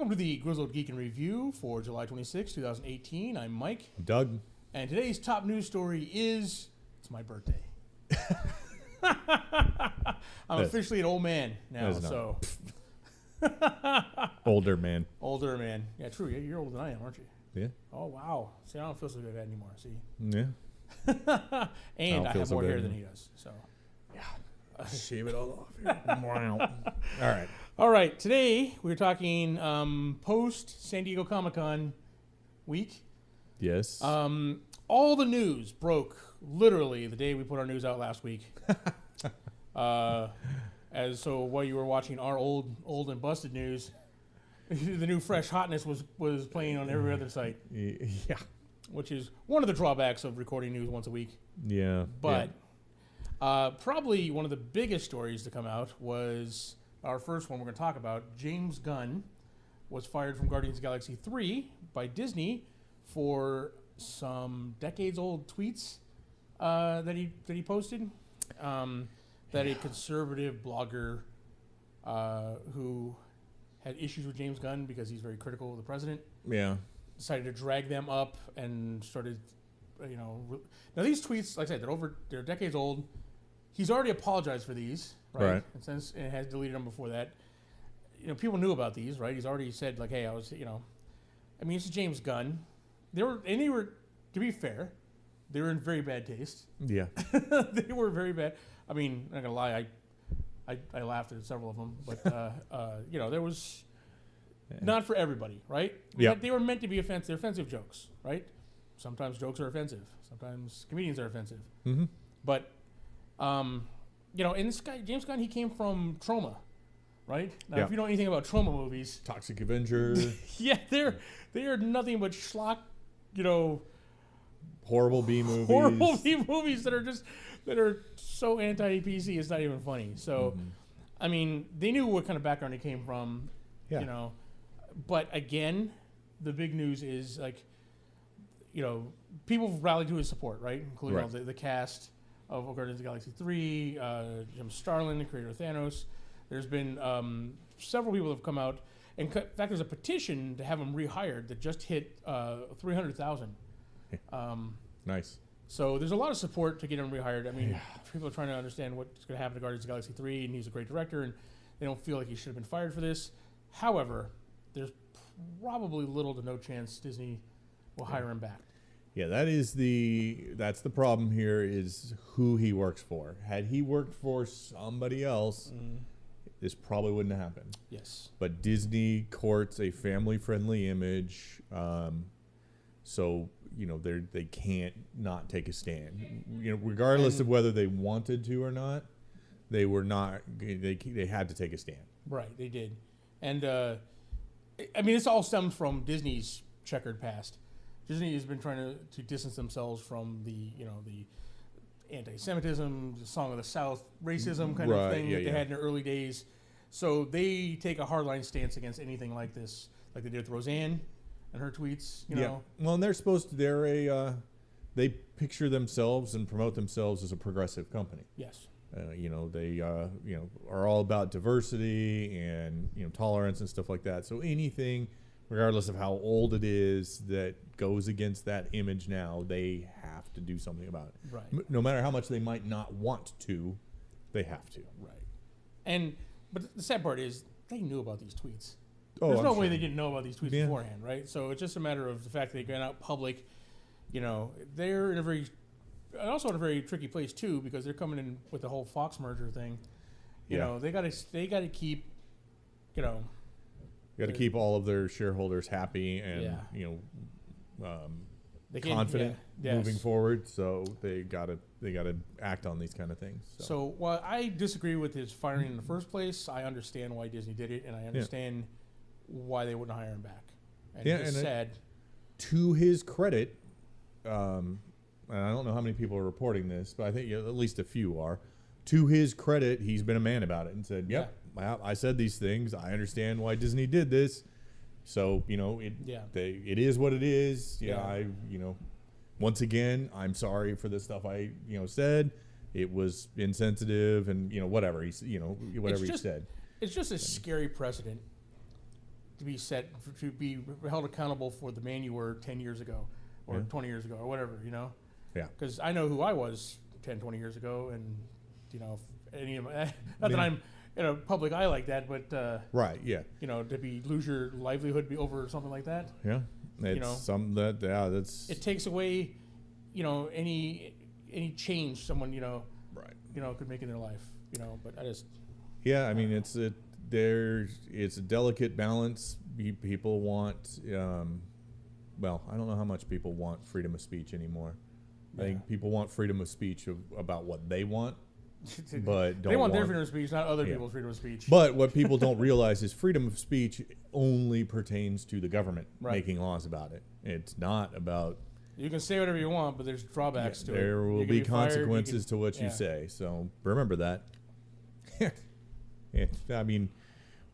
Welcome to the Grizzled Geek in Review for July 26, 2018. I'm Mike. Doug. And today's top news story is, it's my birthday. I'm officially an old man now, so. Older man. Older man. Yeah, true. You're older than I am, aren't you? Yeah. Oh, wow. See, I don't feel so good anymore, see? Yeah. And I have more hair than he does, so. Yeah. Shave it all off here. All right. All right. Today, we're talking post San Diego Comic-Con week. Yes. All the news broke literally the day we put our news out last week. So while you were watching our old and busted news, the new fresh hotness was playing on every other site. Yeah. Which is one of the drawbacks of recording news once a week. Yeah. But probably one of the biggest stories to come out was our first one we're going to talk about. James Gunn was fired from Guardians of the Galaxy 3 by Disney for some decades-old tweets that he posted. That a conservative blogger who had issues with James Gunn because he's very critical of the president. Yeah. Decided to drag them up and started, now these tweets, like I said, they're decades old. He's already apologized for these, right? And has deleted them before that. People knew about these, right? He's already said, like, hey, it's James Gunn. They were, to be fair, they were in very bad taste. Yeah. They were very bad. I mean, I'm not gonna lie, I laughed at several of them, but there was not for everybody, right? Yeah. They were meant to be offensive. They're offensive jokes, right? Sometimes jokes are offensive. Sometimes comedians are offensive. Mm-hmm. But, and this guy, James Gunn, he came from Trauma, right? Now, if you know anything about Trauma movies, Toxic Avenger. yeah, they are nothing but schlock, horrible B movies. Horrible B movies that are so anti-PC, it's not even funny. So, I mean, they knew what kind of background he came from, But again, the big news is, people rallied to his support, right? Including all the cast of Guardians of the Galaxy 3, Jim Starlin, the creator of Thanos. There's been several people that have come out. In fact, there's a petition to have him rehired that just hit 300,000. Nice. So there's a lot of support to get him rehired. I mean, people are trying to understand what's going to happen to Guardians of the Galaxy 3, and he's a great director, and they don't feel like he should have been fired for this. However, there's probably little to no chance Disney will hire him back. Yeah, that's the problem here is who he works for. Had he worked for somebody else, this probably wouldn't have happened. Yes. But Disney courts a family-friendly image, so they can't not take a stand. Regardless of whether they wanted to or not, they were not. They had to take a stand. Right, they did, and this all stems from Disney's checkered past. Disney has been trying to distance themselves from the anti-Semitism, the Song of the South, racism kind of thing that they had in their early days. So they take a hardline stance against anything like this, like they did with Roseanne and her tweets. Well, and they're supposed to. They picture themselves and promote themselves as a progressive company. Yes. They are all about diversity and tolerance and stuff like that. So anything, regardless of how old it is, that goes against that image now, they have to do something about it. Right. No matter how much they might not want to, they have to. Right. But the sad part is they knew about these tweets. Oh, There's no way they didn't know about these tweets beforehand, right? So it's just a matter of the fact that they got out public. They're in a very tricky place too, because they're coming in with the whole Fox merger thing. They got to keep, got to keep all of their shareholders happy and confident moving forward. So they got to act on these kind of things. So while I disagree with his firing in the first place, I understand why Disney did it, and I understand why they wouldn't hire him back. And it's sad. To his credit, and I don't know how many people are reporting this, but I think at least a few are. To his credit, he's been a man about it and said, I said these things. I understand why Disney did this. So, it is what it is. Once again, I'm sorry for the stuff I, said. It was insensitive and, whatever he said. It's just a scary precedent to be to be held accountable for the man you were 10 years ago or 20 years ago or whatever, you know? Yeah. Because I know who I was 10, 20 years ago, and, you know, if any of my, not that I'm in a public eye like that, but, right, yeah. You know, to lose your livelihood over something like that. Yeah. It's you know, something that's. It takes away, you know, any change someone, you know, right. You know, could make in their life, you know, but I just. Yeah, I mean, it's a delicate balance. People want, well, I don't know how much people want freedom of speech anymore. I think people want freedom of speech about what they want, but they want their freedom of speech, not other people's freedom of speech. But what people don't realize is freedom of speech only pertains to the government making laws about it. It's not about. You can say whatever you want, but there's drawbacks to it. There will be consequences to what you say. So remember that. I mean,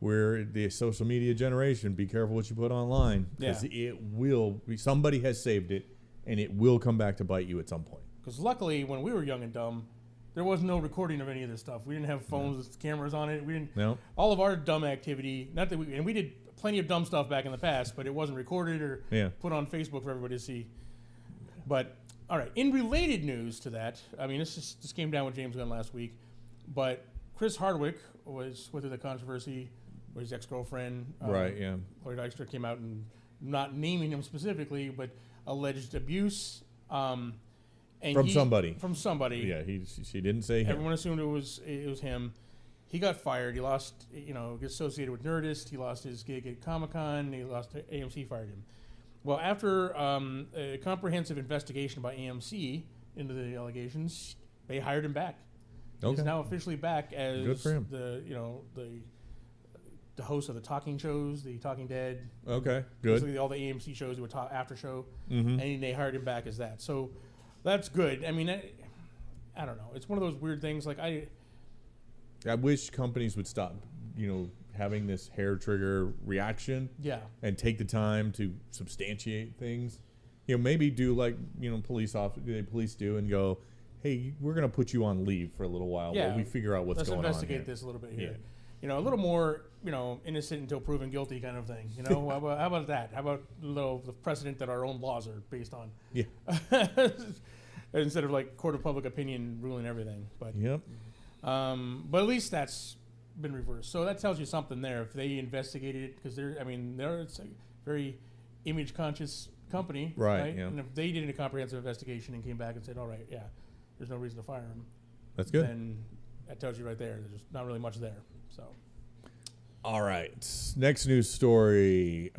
we're the social media generation. Be careful what you put online, because it will. Somebody has saved it, and it will come back to bite you at some point. Because luckily, when we were young and dumb, there was no recording of any of this stuff. We didn't have phones with cameras on it. We didn't. No. All of our dumb activity. Not that we did plenty of dumb stuff back in the past, but it wasn't recorded or put on Facebook for everybody to see. But all right, in related news to that, I mean, this came down with James Gunn last week, but Chris Hardwick was with the controversy with his ex-girlfriend. Right. Lori Dykstra came out and not naming him specifically, but alleged abuse. And from somebody. From somebody. Yeah, she didn't say him. Everyone assumed it was him. He got fired. He lost, gets associated with Nerdist. He lost his gig at Comic-Con. He lost AMC fired him. Well, after a comprehensive investigation by AMC into the allegations, they hired him back. Okay. He's now officially back as good for him. The host of the talking shows, the Talking Dead. Okay, good. Basically all the AMC shows he would talk after show, and they hired him back as that. So that's good. I mean, I don't know. It's one of those weird things. Like I wish companies would stop, having this hair trigger reaction. Yeah. And take the time to substantiate things. Maybe do like police do and go, hey, we're going to put you on leave for a little while while we figure out what's going on. Let's investigate this a little bit here. Yeah. A little more, innocent until proven guilty kind of thing. How about that? How about the precedent that our own laws are based on? Yeah. Instead of like court of public opinion ruling everything. But but at least that's been reversed. So that tells you something there. If they investigated it, because it's a very image conscious company, right? Yeah. And if they did a comprehensive investigation and came back and said, all right, there's no reason to fire him. That's good. Then that tells you right there. There's not really much there. So. All right. Next news story.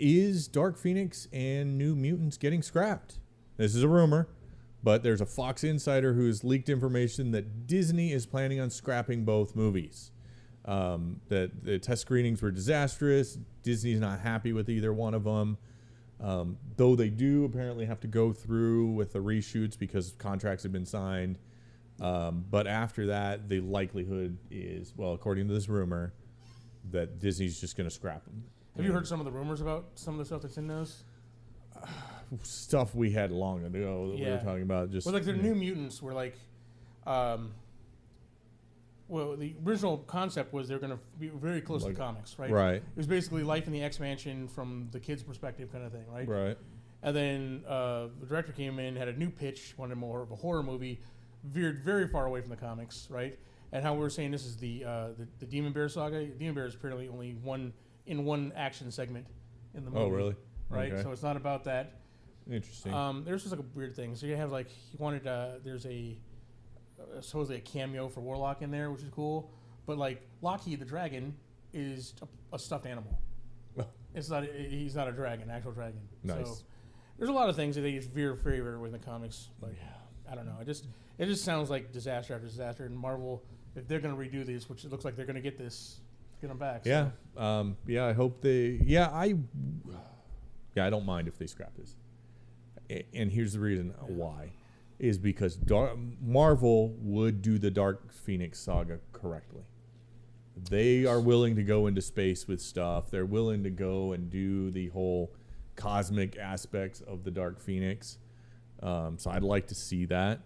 Is Dark Phoenix and New Mutants getting scrapped? This is a rumor, but there's a Fox insider who's leaked information that Disney is planning on scrapping both movies. That the test screenings were disastrous. Disney's not happy with either one of them. Though they do apparently have to go through with the reshoots because contracts have been signed. But after that, the likelihood is, well, according to this rumor, that Disney's just going to scrap them. Have you heard some of the rumors about some of the stuff that's in those? Stuff we had long ago that we were talking about. Just like the New Mutants were like, well, the original concept was they're going to be very close to comics, right? Right. It was basically life in the X-Mansion from the kid's perspective kind of thing, right? Right. And then the director came in, had a new pitch, wanted more of a horror movie, veered very far away from the comics, right? And how we were saying this is the Demon Bear saga. Demon Bear is apparently only one action segment in the movie. Oh, really? Right. Okay. So it's not about that. Interesting. There's just like a weird thing. So you have like he wanted there's supposedly a cameo for Warlock in there, which is cool. But like Lockheed the dragon is a stuffed animal. It's not. He's not a dragon, actual dragon. Nice. So there's a lot of things that they just veer very away in the comics. But I don't know. It just sounds like disaster after disaster. And Marvel, if they're going to redo these, which it looks like they're going to get them back. Yeah. So. I hope they. I don't mind if they scrap this. And here's the reason why. Is because Marvel would do the Dark Phoenix saga correctly. They are willing to go into space with stuff. They're willing to go and do the whole cosmic aspects of the Dark Phoenix. So I'd like to see that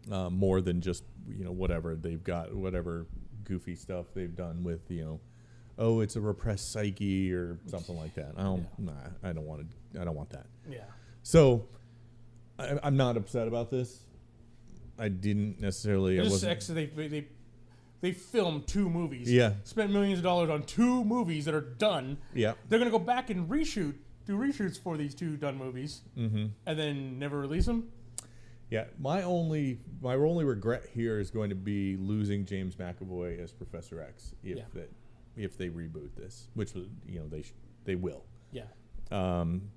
more than just whatever they've got, whatever goofy stuff they've done with oh, it's a repressed psyche or something like that. I don't want that. Yeah. So I'm not upset about this. I didn't necessarily. They filmed 2 movies. Yeah. Spent millions of dollars on 2 movies that are done. Yeah. They're gonna go back and do reshoots for these 2 done movies, and then never release them. Yeah. My only regret here is going to be losing James McAvoy as Professor X if they reboot this, which they will. Yeah.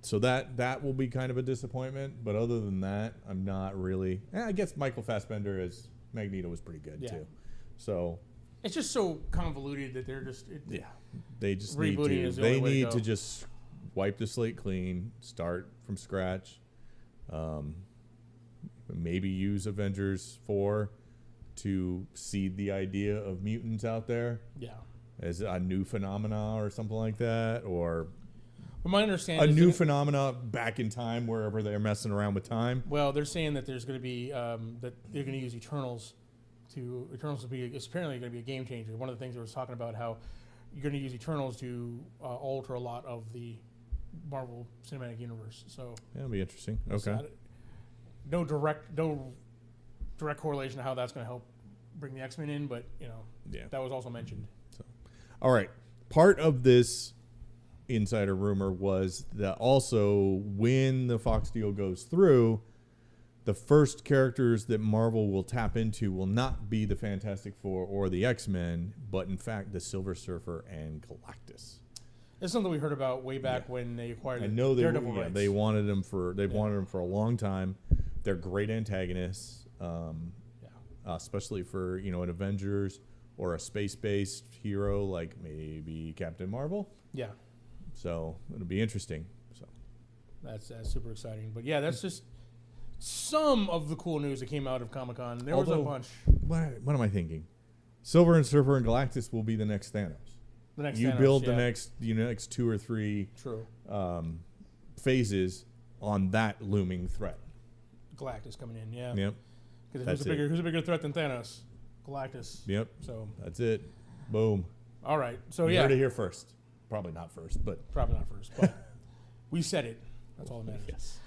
So that will be kind of a disappointment. But other than that, I'm not really. I guess Michael Fassbender as Magneto was pretty good too. So it's just so convoluted that they're just they just rebooting need to just wipe the slate clean, start from scratch. Maybe use Avengers 4 to seed the idea of mutants out there. Yeah. As a new phenomena or something like that, or from my understanding, a new phenomena back in time wherever they're messing around with time. Well, they're saying that there's going to be that they're going to use Eternals will be it's apparently going to be a game changer. One of the things they were talking about how you're going to use Eternals to alter a lot of the Marvel Cinematic Universe. So that'll be interesting. Okay. No direct correlation to how that's going to help bring the X-Men in, but that was also mentioned. So, all right. Part of this insider rumor was that also when the Fox deal goes through, the first characters that Marvel will tap into will not be the Fantastic Four or the X-Men, but in fact the Silver Surfer and Galactus. It's something we heard about way back when they acquired. I know Daredevil rights. They wanted them for wanted them for a long time. They're great antagonists, especially for an Avengers or a space-based hero like maybe Captain Marvel. Yeah. So it'll be interesting. So that's super exciting. But yeah, that's just some of the cool news that came out of Comic-Con. There was a bunch. What am I thinking? Silver Surfer and Galactus will be the next Thanos. You build the next 2 or 3 phases on that looming threat. Galactus coming in, yeah. Yep. Because who's a bigger threat than Thanos? Galactus. Yep. So that's it. Boom. All right. So you heard it here first. Probably not first, but we said it. That's all that matters. Yes.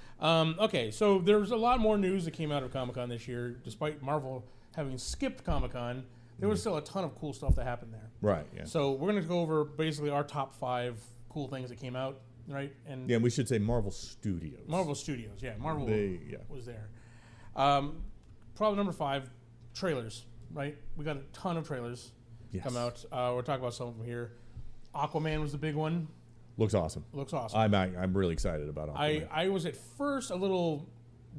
Okay, so there's a lot more news that came out of Comic-Con this year. Despite Marvel having skipped Comic-Con, there was still a ton of cool stuff that happened there. Right, yeah. So we're going to go over basically our top 5 cool things that came out, right? And we should say Marvel Studios. Marvel Studios, yeah. Marvel was there. Probably number 5, trailers, right? We got a ton of trailers come out. We're talking about some of them here. Aquaman was the big one. Looks awesome. I'm really excited about Aquaman. I was at first a little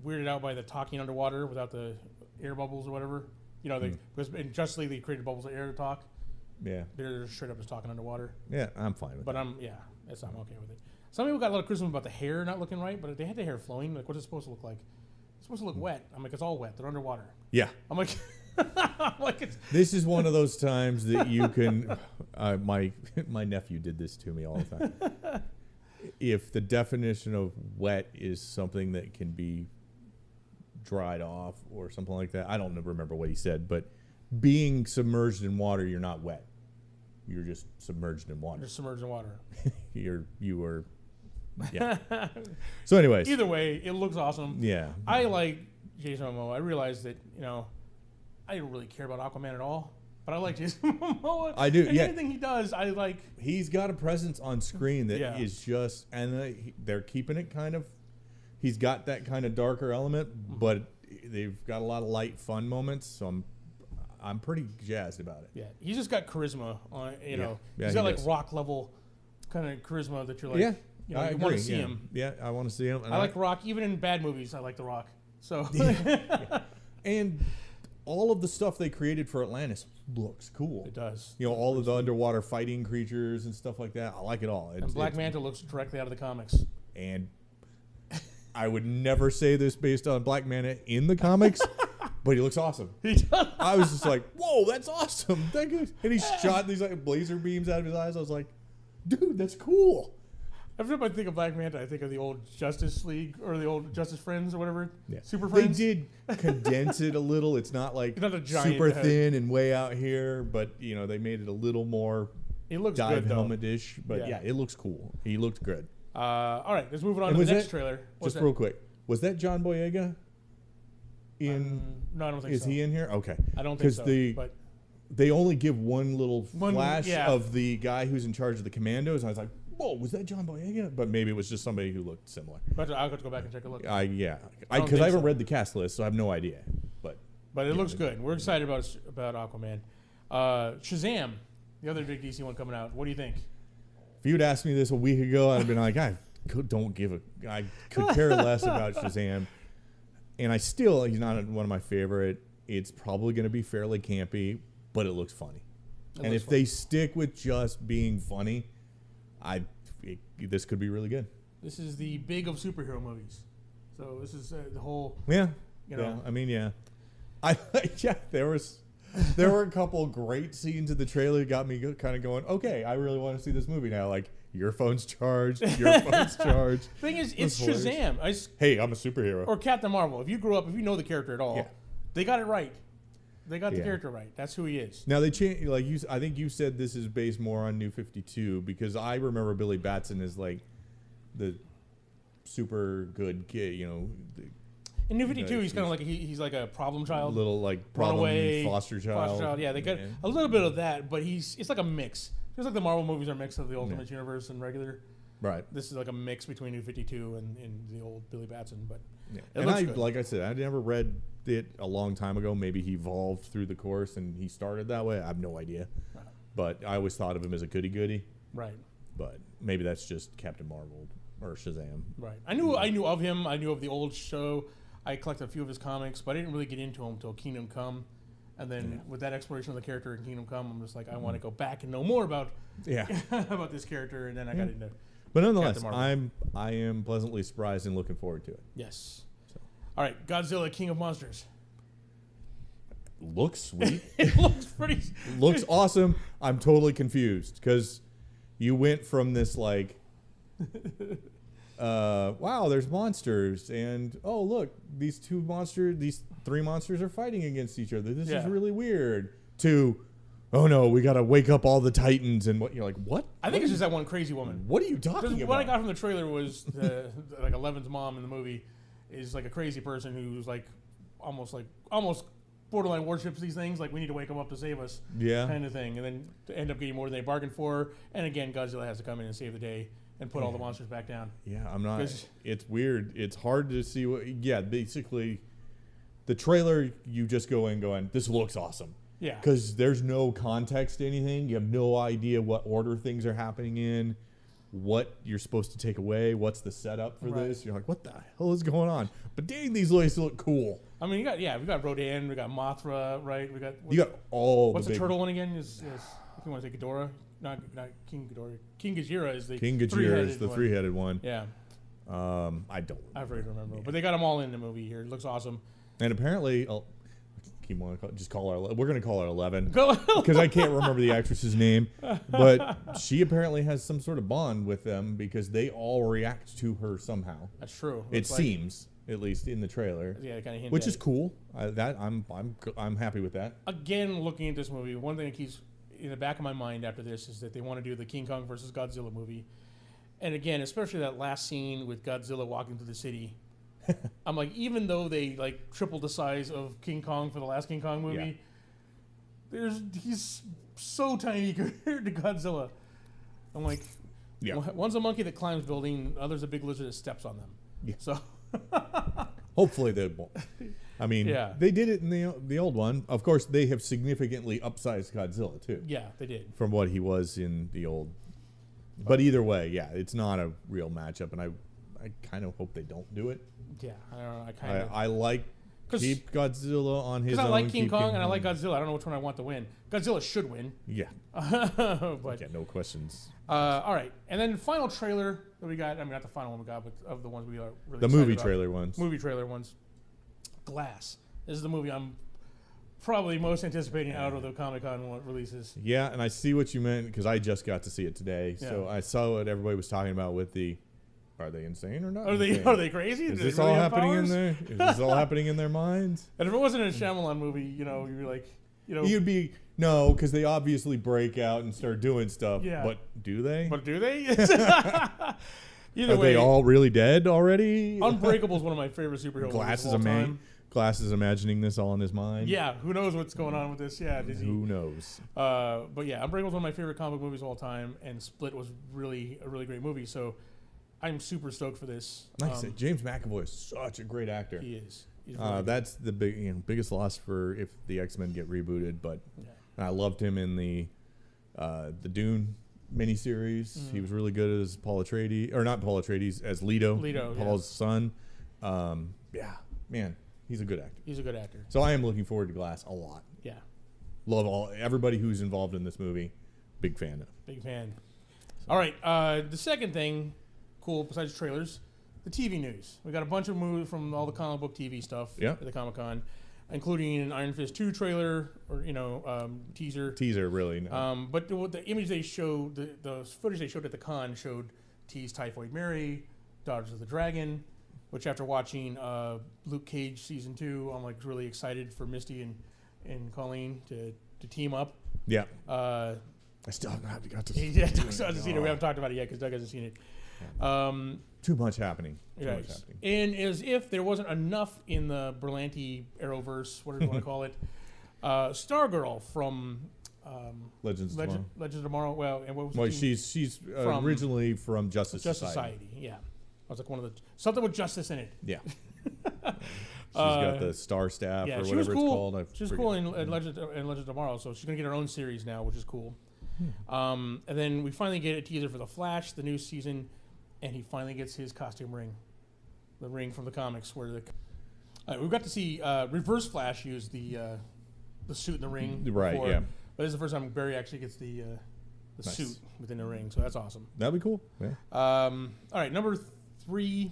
weirded out by the talking underwater without the air bubbles or whatever. Because in Justice League they created bubbles of air to talk. Yeah. They're straight up just talking underwater. Yeah, I'm fine with it. But I'm okay with it. Some people got a lot of criticism about the hair not looking right, but they had the hair flowing. Like, what's it supposed to look like? It's supposed to look wet. I'm like, it's all wet. They're underwater. Yeah. I'm like, this is one of those times that you can. My nephew did this to me all the time. If the definition of wet is something that can be dried off or something like that, I don't remember what he said, but being submerged in water, you're not wet. You're just submerged in water. You're submerged in water. you were. Yeah. So, anyways, either way, it looks awesome. Yeah. I like Jason Momoa. I realized that I don't really care about Aquaman at all, but I like Jason Momoa. I do. And anything he does, I like. He's got a presence on screen that is just, and they're keeping it kind of. He's got that kind of darker element, but they've got a lot of light, fun moments. So I'm pretty jazzed about it. Yeah, he's just got charisma on. He's got he Rock level kind of charisma that you're like. I you want to see him. Yeah, I want to see him. And I like Rock, even in bad movies. I like The Rock. So, and all of the stuff they created for Atlantis looks cool. It does. All of the underwater fighting creatures and stuff like that. I like it all. And Black Manta looks directly out of the comics. And I would never say this based on Black Manta in the comics, but he looks awesome. He does. I was just like, whoa, that's awesome. And he shot these laser beams out of his eyes. I was like, dude, that's cool. Every time I think of Black Manta, I think of the old Justice League or the old Justice Friends or whatever. Yeah. Super Friends. They did condense it a little. It's not like not a giant super thin and way out here, but they made it a little more He looks dive good, though. helmet-ish, but Yeah. yeah, it looks cool. He looked good. All right, let's move on And to was the next that- trailer. Just real quick, was that John Boyega? No, I don't think so. Is he in here? Okay. I don't think Because so. the they only give one little flash yeah. of the guy who's in charge of the commandos. And I was like, whoa, was that John Boyega? But maybe it was just somebody who looked similar. But I'll have to go back and take a look. Yeah, don't because I think haven't so. read the cast list, so I have no idea. But it looks good. We're excited about Aquaman. Shazam, the other big DC one coming out. What do you think? if you'd asked me this a week ago, I'd have been like, I could care less about Shazam. And he's not one of my favorite. It's probably going to be fairly campy, but it looks funny. And if they stick with just being funny, this could be really good. This is the big of superhero movies. So this is the whole. Yeah. You know. Yeah. I mean, yeah. There were a couple great scenes in the trailer that got me kind of going, okay, I really want to see this movie now. Like, your phone's charged, your phone's charged. Thing is, it's Shazam. Hey, I'm a superhero. Or Captain Marvel. If you know the character at all, Yeah. they got it right. They got the character right. That's who he is. Now they change, like you. I think you said this is based more on New 52 because I remember Billy Batson as like the super good kid. You know, In New 52, he's kind of like he's like a problem child, little like problem runaway foster child. Yeah, they got a little bit of that, but it's like a mix. Just like the Marvel movies are a mix of the Ultimate Universe and regular. Right. This is like a mix between New 52 and the old Billy Batson, but and like I said, I never read it a long time ago. Maybe he evolved through the course and he started that way. I have no idea. Right. But I always thought of him as a goody-goody. Right. But maybe that's just Captain Marvel or Shazam. Right. I knew of him. I knew of the old show. I collected a few of his comics, but I didn't really get into him until Kingdom Come. And then with that exploration of the character in Kingdom Come, I'm just like, I want to go back and know more about about this character. And then I got into. But nonetheless, I am pleasantly surprised and looking forward to it. Yes. So. All right, Godzilla, King of Monsters. Looks sweet. It looks pretty. Looks awesome. I'm totally confused because you went from this like, wow, there's monsters, and oh look, these three monsters are fighting against each other. This is really weird. To, oh no, we got to wake up all the Titans, and what you're like, what? I think it's just that one crazy woman. What are you talking about? What I got from the trailer was like Eleven's mom in the movie is like a crazy person who's like almost borderline worships these things. Like, we need to wake them up to save us, kind of thing, and then to end up getting more than they bargained for. And again, Godzilla has to come in and save the day and put all the monsters back down. Yeah, I'm not. It's weird. It's hard to see what. Yeah, basically, the trailer you just go in going, this looks awesome. Yeah. Because there's no context to anything. You have no idea what order things are happening in, what you're supposed to take away, what's the setup for this. You're like, what the hell is going on? But dang, these lights look cool. I mean, we got Rodan, we got Mothra, right? You got all. What's the turtle one again? Is if you want to say Ghidorah, not King Ghidorah. King Ghidorah is the three-headed one. Yeah. I don't. I forget to remember, but they got them all in the movie here. It looks awesome. And apparently, we're going to call her 11 because I can't remember the actress's name, but she apparently has some sort of bond with them because they all react to her somehow. That's true. It seems, at least in the trailer. Yeah, kind of hint which is cool. I'm happy with that. Again, looking at this movie, one thing that keeps in the back of my mind after this is that they want to do the King Kong versus Godzilla movie, and again, especially that last scene with Godzilla walking through the city. I'm like, even though they like tripled the size of King Kong for the last King Kong movie, he's so tiny compared to Godzilla. I'm like, one's a monkey that climbs building, other's a big lizard that steps on them. Yeah. So hopefully they won't. I mean, they did it in the old one. Of course, they have significantly upsized Godzilla too. Yeah, they did. From what he was in the old. But either way, it's not a real matchup, and I kind of hope they don't do it. Yeah, I don't know. I like keep Godzilla on his own. Because I like King Kong and I like Godzilla. I don't know which one I want to win. Godzilla should win. Yeah. But no questions. All right, and then the final trailer that we got. I mean, not the final one we got, but of the ones we are really the movie trailer ones. Movie trailer ones. Glass. This is the movie I'm probably most anticipating out of the Comic-Con releases. Yeah, and I see what you meant because I just got to see it today. Yeah. So I saw what everybody was talking about with the. Are they insane or not? Are they crazy? Is this all happening in there? Is this all happening in their minds? And if it wasn't a Shyamalan movie, you'd be like, You know, You'd be no, because they obviously break out and start doing stuff. Yeah. But do they? But do they? Are they all really dead already? Unbreakable is one of my favorite superhero movies of all time. Glass is imagining this all in his mind. Yeah, who knows what's going on with this? Yeah, who knows? But yeah, Unbreakable is one of my favorite comic movies of all time, and Split was really a really great movie. So I'm super stoked for this. Like I said, James McAvoy is such a great actor. He is. He's really that's the biggest loss for if the X-Men get rebooted. But yeah. I loved him in the Dune miniseries. He was really good as Paul Atreides, or not Paul Atreides, as Leto, Paul's son. Yeah, man. He's a good actor. He's a good actor. So I am looking forward to Glass a lot. Yeah. Love everybody who's involved in this movie. Big fan. Big fan. All right. The second thing, cool, besides trailers, the TV news. We got a bunch of movies from all the comic book TV stuff at the Comic-Con, including an Iron Fist 2 trailer or, teaser. Teaser, really. No. But the image they showed, the footage they showed at the con showed teased Typhoid Mary, Daughters of the Dragon, which after watching Luke Cage season 2, I'm like really excited for Misty and Colleen to team up. Yeah. I still haven't got to see it. Yeah, Doug still hasn't seen it. We haven't talked about it yet because Doug hasn't seen it. Too much happening. And as if there wasn't enough in the Berlanti Arrowverse, whatever you want to call it, Stargirl from Legends of Tomorrow. Well, and what was she's originally from Justice Society. Yeah. I was like something with justice in it. Yeah. She's got the Star Staff or whatever it's called. She was cool in Legends of Tomorrow, so she's going to get her own series now, which is cool. And then we finally get a teaser for The Flash, the new season, and he finally gets his costume ring. The ring from the comics. We got to see Reverse Flash use the suit and the ring. Right, before, yeah. But this is the first time Barry actually gets the suit within the ring, so that's awesome. That'd be cool. Yeah. All right, number 3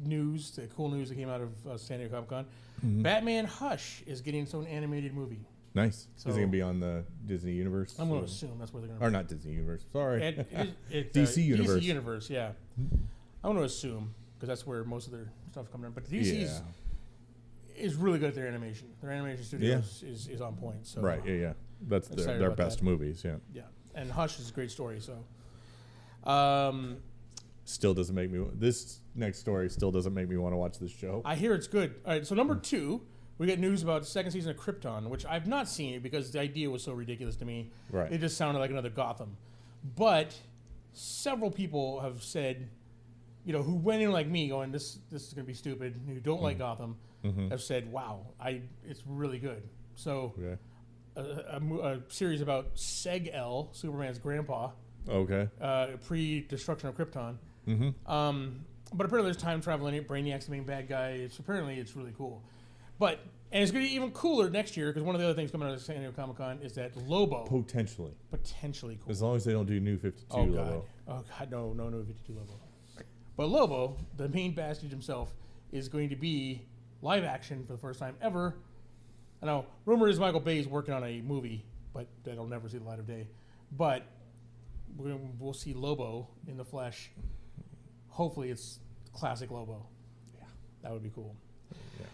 news, the cool news that came out of San Diego Comic-Con. Batman Hush is getting its own animated movie. Nice. So, is it going to be on the Disney Universe? I'm going to assume that's where they're going to Or not Disney Universe. Sorry. DC Universe. DC Universe, yeah. I'm going to assume, because that's where most of their stuff comes in. But DC is really good at their animation. Their animation studio is on point. So right, yeah. That's their best movies, yeah. Yeah. And Hush is a great story, so... still doesn't make me. This next story still doesn't make me want to watch this show. I hear it's good. All right, so number 2, we get news about the second season of Krypton, which I've not seen because the idea was so ridiculous to me. Right. It just sounded like another Gotham. But several people have said, who went in like me, going, "This is going to be stupid," who don't like Gotham, have said, "Wow, it's really good." So, a series about Seg-El, Superman's grandpa. Okay. Pre-destruction of Krypton. But apparently there's time travel in it. Brainiac's the main bad guy. Apparently it's really cool. And it's going to be even cooler next year because one of the other things coming out of San Diego Comic-Con is that Lobo. Potentially cool. As long as they don't do New 52 Lobo. Oh, God, no New 52 Lobo. But Lobo, the main bastard himself, is going to be live action for the first time ever. I know, rumor is Michael Bay is working on a movie, but that'll never see the light of day. But we'll see Lobo in the flesh. Hopefully it's classic Lobo. Yeah. That would be cool. Yeah.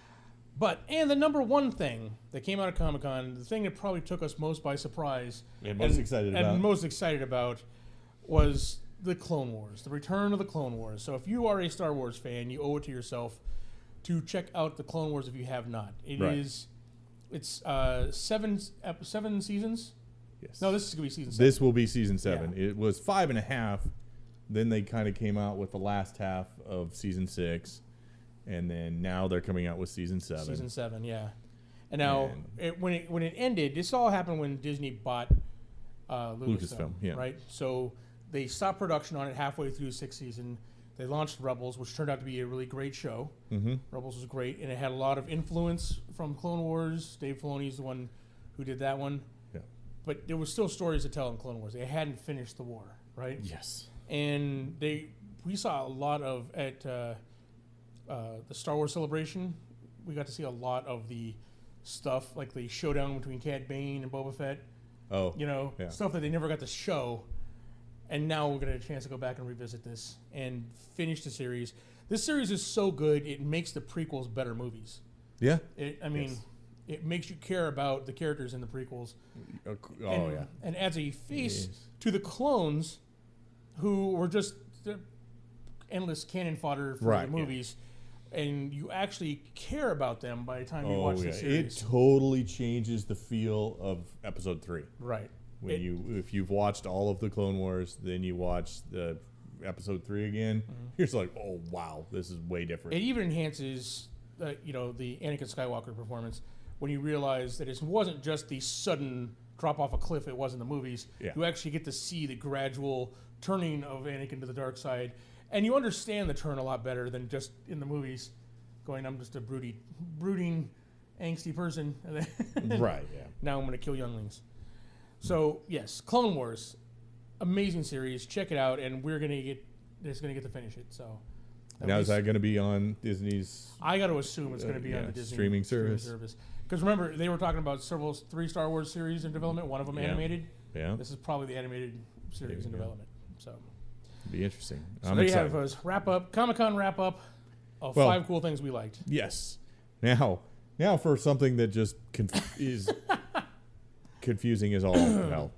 And the number 1 thing that came out of Comic-Con, the thing that probably took us most by surprise and most excited about was the Clone Wars, the return of the Clone Wars. So if you are a Star Wars fan, you owe it to yourself to check out the Clone Wars if you have not. It's 7 seasons. Yes. No, this is going to be season 7. This will be season 7. Yeah. It was 5.5. Then they kind of came out with the last half of season 6. And then now they're coming out with season 7. Season 7, yeah. And now, when it ended, this all happened when Disney bought Lucasfilm, right? So they stopped production on it halfway through the 6th season. They launched Rebels, which turned out to be a really great show. Rebels was great, and it had a lot of influence from Clone Wars. Dave Filoni's the one who did that one. But there were still stories to tell in Clone Wars. They hadn't finished the war, right? Yes. And we saw a lot of at the Star Wars Celebration. We got to see a lot of the stuff, like the showdown between Cad Bane and Boba Fett. Oh, stuff that they never got to show. And now we're going to get a chance to go back and revisit this and finish the series. This series is so good, it makes the prequels better movies. Yeah. it makes you care about the characters in the prequels. And adds a face to the clones who were just endless cannon fodder for the movies. And you actually care about them by the time you watch the series. It totally changes the feel of Episode 3. Right. If you've watched all of the Clone Wars, then you watch the Episode 3 again, you're just like, oh wow, this is way different. It even enhances, the Anakin Skywalker performance when you realize that it wasn't just the sudden drop off a cliff it was in the movies. Yeah. You actually get to see the gradual turning of Anakin to the dark side. And you understand the turn a lot better than just in the movies, going, I'm just a brooding, angsty person. Right, yeah. Now I'm going to kill younglings. So, yes, Clone Wars, amazing series. Check it out, and we're going to get to finish it. So, now is that going to be on Disney's? I got to assume it's going to be on the Disney streaming service. Because remember, they were talking about 3 Star Wars series in development, one of them animated. Yeah. This is probably the animated series in development. So. Be interesting. So there you have us. Comic-Con wrap up of 5 cool things we liked. Yes. Now for something that just is confusing as all hell.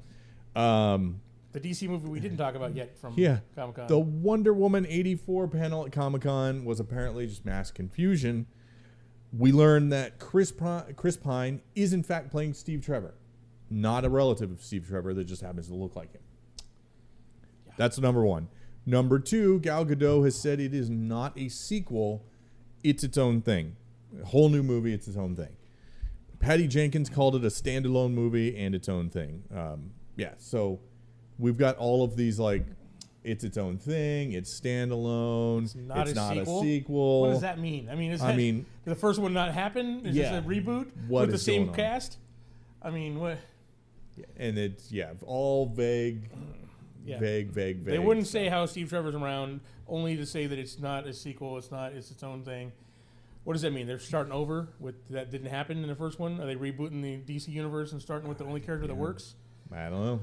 The DC movie we didn't talk about yet from Comic-Con. The Wonder Woman 84 panel at Comic-Con was apparently just mass confusion. We learned that Chris Pine is in fact playing Steve Trevor, not a relative of Steve Trevor that just happens to look like him. That's number 1. Number 2, Gal Gadot has said it is not a sequel. It's its own thing. A whole new movie, it's its own thing. Patty Jenkins called it a standalone movie and its own thing. So we've got all of these, like, it's its own thing, it's standalone, it's not a sequel. What does that mean? Did the first one not happen? Is this a reboot with the same cast? What? And it's, all vague. Yeah. Vague. They wouldn't say how Steve Trevor's around, only to say that it's not a sequel. It's its own thing. What does that mean? They're starting over with that didn't happen in the first one? Are they rebooting the DC universe and starting with the only character that works? I don't know.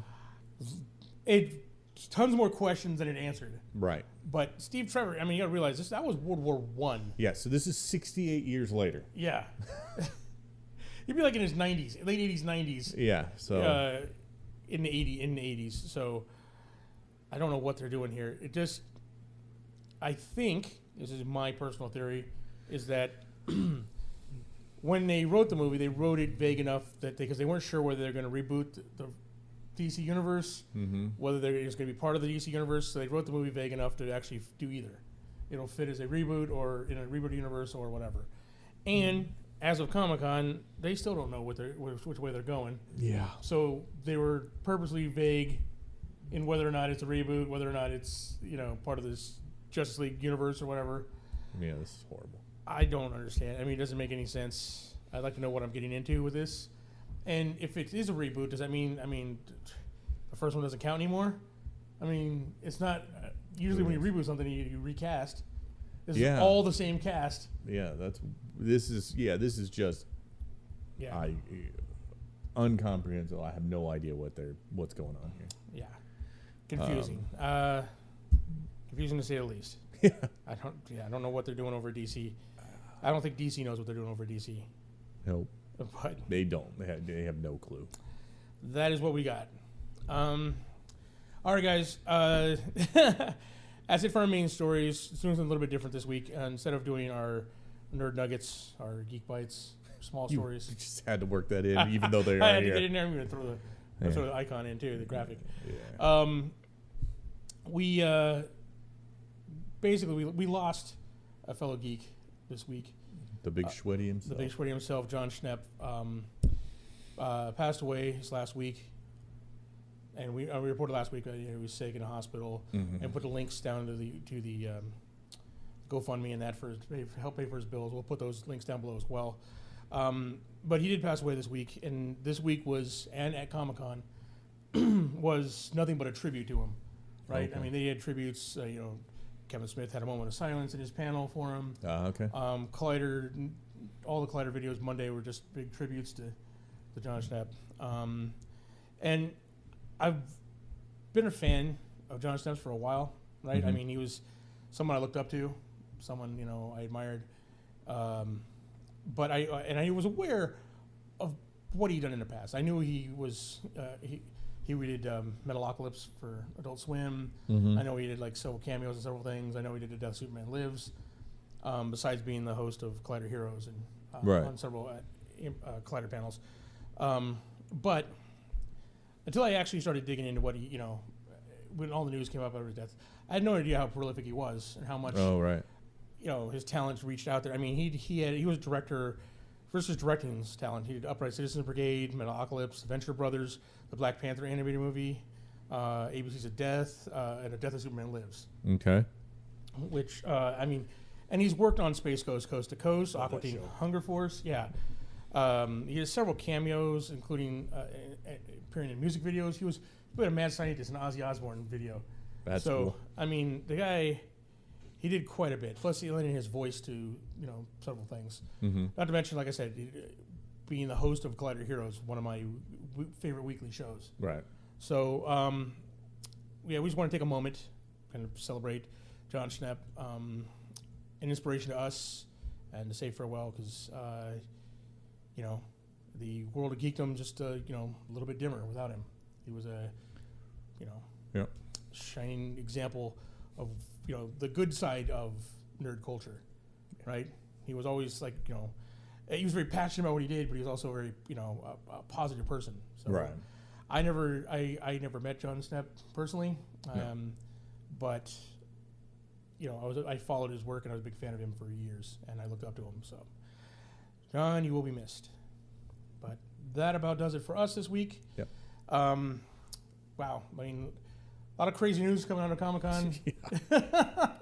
It's tons more questions than it answered. Right. But Steve Trevor, you got to realize that was World War I. Yeah. So this is 68 years later. Yeah. He'd be like in his 90s, late 80s, 90s. Yeah. So in the 80s. So. I don't know what they're doing here. I think, this is my personal theory, is that when they wrote the movie, they wrote it vague enough because they weren't sure whether they're going to reboot the DC universe, whether they're just going to be part of the DC universe. So they wrote the movie vague enough to actually do either. It'll fit as a reboot or in a reboot universe or whatever. And as of Comic-Con, they still don't know which way they're going. Yeah. So they were purposely vague in whether or not it's a reboot, whether or not it's part of this Justice League universe or whatever. Yeah, this is horrible. I don't understand. It doesn't make any sense. I'd like to know what I'm getting into with this. And if it is a reboot, does that mean the first one doesn't count anymore? It's not. Usually when you reboot something, you recast. This is all the same cast. Yeah, this is just uncomprehensible. I have no idea what's going on here. Yeah. Confusing. Confusing to say the least. Yeah. I don't know what they're doing over DC. I don't think DC knows what they're doing over DC. Nope. But they don't. They have no clue. That is what we got. All right, guys. That's it for our main stories. Doing something a little bit different this week. Instead of doing our nerd nuggets, our geek bites, small stories. You just had to work that in, even though they are I had to here. get in there. I'm going to throw the icon in too, the graphic. Yeah. We basically we lost a fellow geek this week. The big Schweddy himself. The big Schweddy himself, Jon Schnepp, passed away this last week. And we reported last week he was sick in a hospital, and put the links down to the GoFundMe and that for help pay for his bills. We'll put those links down below as well. But he did pass away this week, and this week at Comic-Con was nothing but a tribute to him, right? Okay. They had tributes. Kevin Smith had a moment of silence in his panel for him. Okay. Collider, all the Collider videos Monday were just big tributes to Jon Schnepp. And I've been a fan of Jon Schnepp's for a while, right? He was someone I looked up to, someone I admired. But I was aware of what he'd done in the past. I knew he was he did Metalocalypse for Adult Swim. I know he did like several cameos and several things. I know he did The Death Superman Lives. Besides being the host of Collider Heroes and on several Collider panels. But until I actually started digging into what he, when all the news came up about his death, I had no idea how prolific he was and how much his talents reached out there. I mean, he was director. First, his directing talent. He did Upright Citizens Brigade, Metalocalypse, Venture Brothers, the Black Panther animated movie, ABC's of Death, and The Death of Superman Lives. Okay. Which and he's worked on Space Ghost Coast to Coast, Aqua Teen Hunger Force. Yeah. He has several cameos, including appearing in music videos. He was a mad scientist in an Ozzy Osbourne video. That's cool. I mean, the guy, he did quite a bit. Plus, he lended his voice to several things. Not to mention, like I said, being the host of Collider Heroes, one of my favorite weekly shows. Right. So, we just want to take a moment, kind of celebrate Jon Schnepp, an inspiration to us, and to say farewell because, the world of geekdom just a little bit dimmer without him. He was a shining example of the good side of nerd culture, right? He was always like he was very passionate about what he did, but he was also very a positive person. So right. I never met Jon Schnepp personally, but I followed his work and I was a big fan of him for years, and I looked up to him. So, John, you will be missed. But that about does it for us this week. Yep. Wow. I mean, a lot of crazy news coming out of Comic-Con.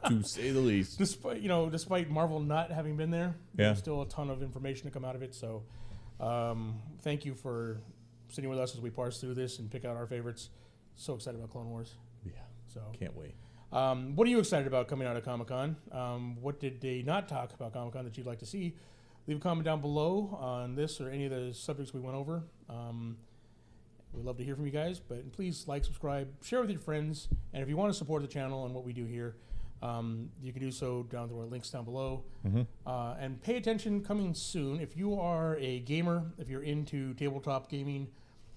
To say the least. Despite Marvel not having been there, there's still a ton of information to come out of it. So, thank you for sitting with us as we parse through this and pick out our favorites. So excited about Clone Wars. Yeah. So can't wait. What are you excited about coming out of Comic-Con? What did they not talk about Comic-Con that you'd like to see? Leave a comment down below on this or any of the subjects we went over. We'd love to hear from you guys, but please like, subscribe, share with your friends, and if you want to support the channel and what we do here, you can do so down through our links down below. And pay attention, coming soon, if you are a gamer, if you're into tabletop gaming,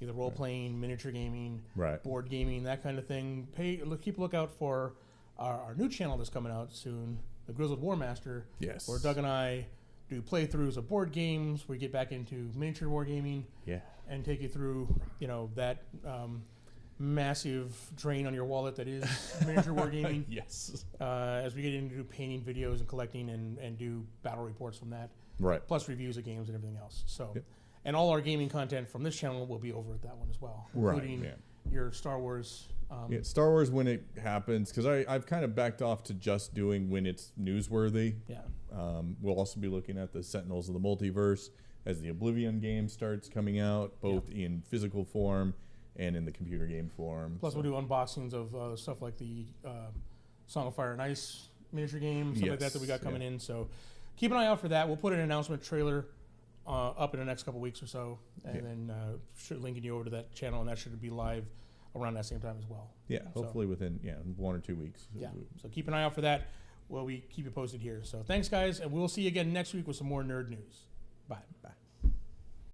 either role-playing, miniature gaming, board gaming, that kind of thing, keep a lookout for our new channel that's coming out soon, the Grizzled War Master, where Doug and I do playthroughs of board games. We get back into miniature wargaming, and take you through, that massive drain on your wallet that is miniature wargaming. As we get into painting videos and collecting and do battle reports from that, plus reviews of games and everything else. So, and all our gaming content from this channel will be over at that one as well, including your Star Wars. Star Wars when it happens, because I've kind of backed off to just doing when it's newsworthy. We'll also be looking at the Sentinels of the Multiverse as the Oblivion game starts coming out, both in physical form and in the computer game form. Plus, we'll do unboxings of stuff like the Song of Fire and Ice miniature game, stuff like that we got coming in. So keep an eye out for that. We'll put an announcement trailer up in the next couple weeks or so, and then linking you over to that channel, and that should be live around that same time as well. Hopefully within 1 or 2 weeks. So keep an eye out for that. We keep you posted here. So thanks, guys, and we'll see you again next week with some more nerd news. Bye.